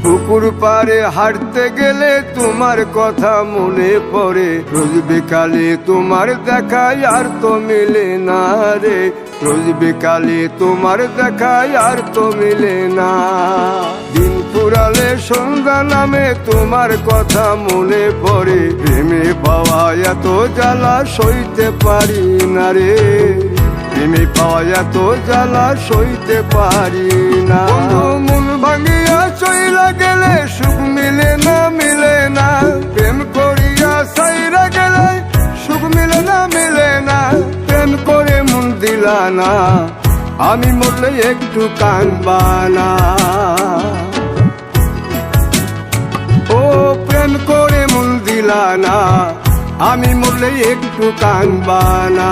পুকুর পাড়ে হাঁটতে গেলে তোমার কথা মনে পড়ে, রোজ বিকালে তোমার দেখা আর তো মিলে না রে, রোজ বিকালে তোমার দেখা আর তো মিলে না। দিন ফুরালে সন্ধ্যা নামে তোমার কথা মনে পড়ে, প্রেমে পাওয়া এত জ্বালা সইতে পারি না রে, প্রেমে পাওয়া এত জ্বালা সইতে পারি না। মন ভাঙিয়া চইলা গেলে সুখ মিলে না, মিলে না, প্রেম করিয়া সাইরা গেলে সুখ মিলে না, মিলে না, প্রেম করে মন দিলা না, আমি মরলে একটু কাঁদবা না। ও প্রেম করে মন দিলা না, আমি মরলে একটু কাঁদবা না।